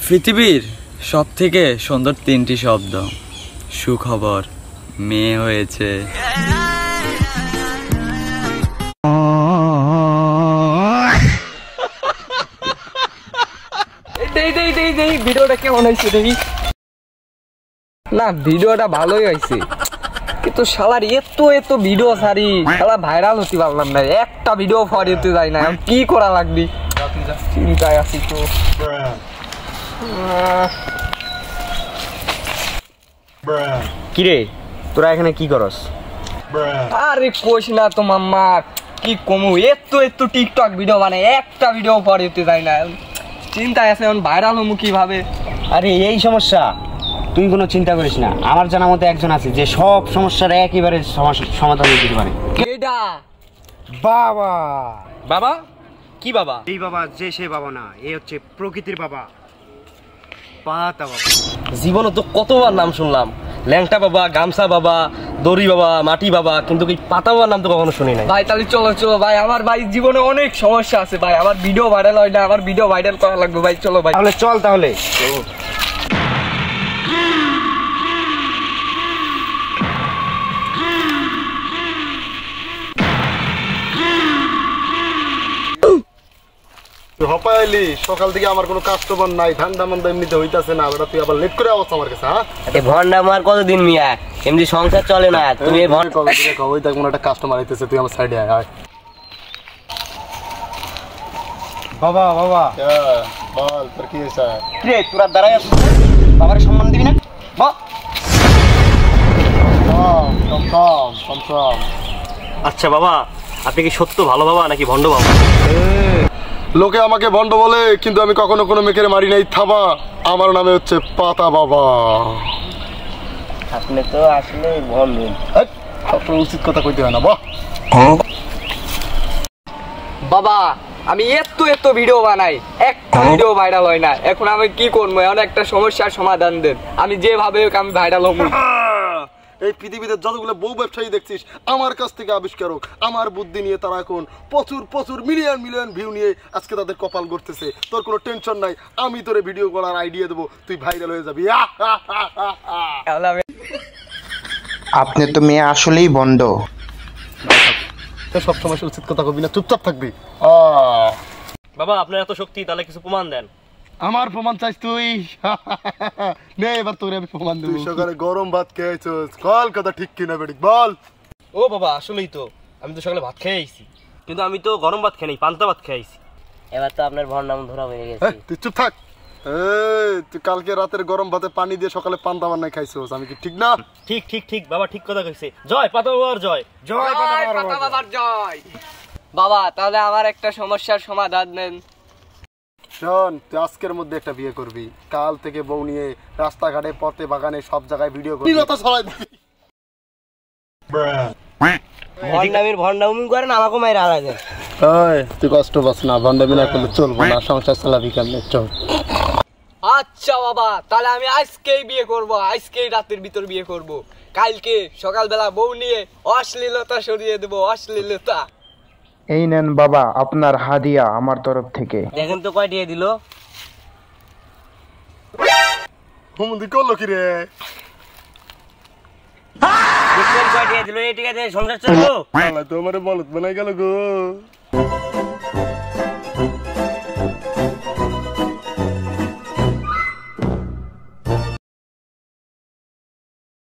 পৃথিবীর সবথেকে সুন্দর তিনটি শব্দ। সুখবর, মেয়ে হয়েছে। ভিডিওটা কেমন হয়েছে দেখি না? ভিডিওটা ভালোই হয়েছে, কিন্তু শালার এত ভিডিও সারি শালা ভাইরাল হতে পারলাম না। একটা ভিডিও ফরিতে যায় না, কি করা লাগবে চিন্তায় আছি তো। কিরে তোরা এখানে কি করস? আরে কোশ না তো মাম্মা, কি কমু এত টিকটক ভিডিও বানাই, একটা ভিডিও ফরিতে যায় না। চিন্তায় আছে এখন ভাইরাল হমু কিভাবে। আরে এই সমস্যা তুই কোনো চিন্তা করিস না, আমার জানা মতো একজন আছে যে সব সমস্যার একেবারে সমাধান দিতে পারে। কেডা? বাবা। বাবা? কি বাবা? এই বাবা যে সে বাবা না, এই হচ্ছে প্রকৃতির বাবা, পাতা বাবা। জীবনে তো কতবার নাম শুনলাম, ল্যাংটা বাবা, গামছা বাবা, দড়ি বাবা, মাটি বাবা, কিন্তু এই পাতা বাবার নাম তো কখনো শুনি নাই। ভাই তাহলে চলো ভাই, আমার ভাই জীবনে অনেক সমস্যা আছে ভাই, আমার ভিডিও ভাইরাল হয় না, আমার ভিডিও ভাইরাল করা লাগবে ভাই। চলো ভাই, তাহলে চল তাহলে। হপাইলি সকাল থেকে আমার কোনো কাস্টমার নাই, ঠান্ডা মান্দা এমনিতে হইতাছে না, তুই আবার লেট করে আওয়াজ আমার কাছে। হ্যাঁ ভন্ডা আমার কতদিন মিয়া, এমনি সংসার চলে না, তুমি ওই দেখ মনে একটা কাস্টমার আইতেছে, তুই আমার সাইডে আয়। বাবা বাবা বল তোর কি হয়েছে? রে তোরা দাঁড়ায় আছিস, বাবার সম্মান দিবি না? আচ্ছা বাবা, আপনি কি সত্য ভালো বাবা নাকি ভন্ড বাবা? লোকে আমাকে ভন্ড বলে, কিন্তু আমি কখনো কোনো মেয়েকে মারি নাই থাবা। আমার নামে হচ্ছে পাতা বাবা। আপনি তো আসলে ভন্ড। সবসময় উচিত কথা কইতে হয় না বাবা আমি এত ভিডিও বানাই, একটা ভিডিও ভাইরাল হয় না। এখন আমি কি করবো? এখন একটা সমস্যার সমাধান দেন, আমি যেভাবে হোক আমি ভাইরাল হবো। এই পৃথিবীতে যতগুলো বউ ব্যবসায়ী দেখছিস আমার কাছ থেকে আবিষ্কারক, আমার বুদ্ধি নিয়ে তারা এখন প্রচুর মিলিয়ন ভিউ নিয়ে আজকে তাদের কপাল গড়তেছে। তোর কোনো টেনশন নাই, আমি তোরে ভিডিও করার আইডিয়া দেবো, তুই ভাইরাল হয়ে যাবি। আপনি তো মেয়ে আসলেই বন্ড। সবসময় উচিত কথা কবি না, চুপচাপ থাকবি। বাবা আপনার এত শক্তি, তাহলে কিছু প্রমাণ দেন। আমার প্রমাণ চাইছ তুই? নে এবার তোরে আমি প্রমাণ দেবো। তুই সকালে গরম ভাত খেয়েছিস, কল কথা ঠিক কিনা বেড়ি বল। ও বাবা আসলেই তো, আমি তো সকালে ভাত খেয়ে আইছি, কিন্তু আমি তো গরম ভাত খাই নাই, পান্তা ভাত খেয়ে আইছি। এবার তো আপনার ভর নাম ধরা হয়ে গেছে। তুই চুপ থাক। তুই কালকে রাতের গরম ভাতে পানি দিয়ে সকালে পান্তা বানাই খাইছিস, আমি কি ঠিক না? ঠিক বাবা ঠিক কথা কইছে। জয় পাতা বাবার জয়। জয় পাতা বাবার জয়। বাবা তাহলে আমার একটা সমস্যার সমাধান দেন। শোন, তুই আজকের মধ্যে একটা বিয়ে করবি, কাল থেকে বউ নিয়ে রাস্তাঘাটে পথে বাগানে সব জায়গায় ভিডিও করবি। ভন্ডামির ভন্ডামি করেন, আমাকে মাইরা আলাদা দেন। তুই কষ্ট পাস না, ভন্ডামি না করলে চলবো না, সংসার চালাবি কেমনে? চল। আচ্ছা বাবা তাহলে আমি আজকেই বিয়ে করব, আজকেই রাতের ভিতর বিয়ে করব। কালকে সকালবেলা বউ নিয়ে অশ্লীলতা সরিয়ে দেবো, অশ্লীলতা। এই নেন বাবা আপনার হাদিয়া আমার তরফ থেকে। দেখেন তো কয়টি দিল। হুমুন্দি করলো কি রে? কয়টি দিল? এই ঠিক আছে, সংসার চলবো। তোমার বলত বানাই গেল গো।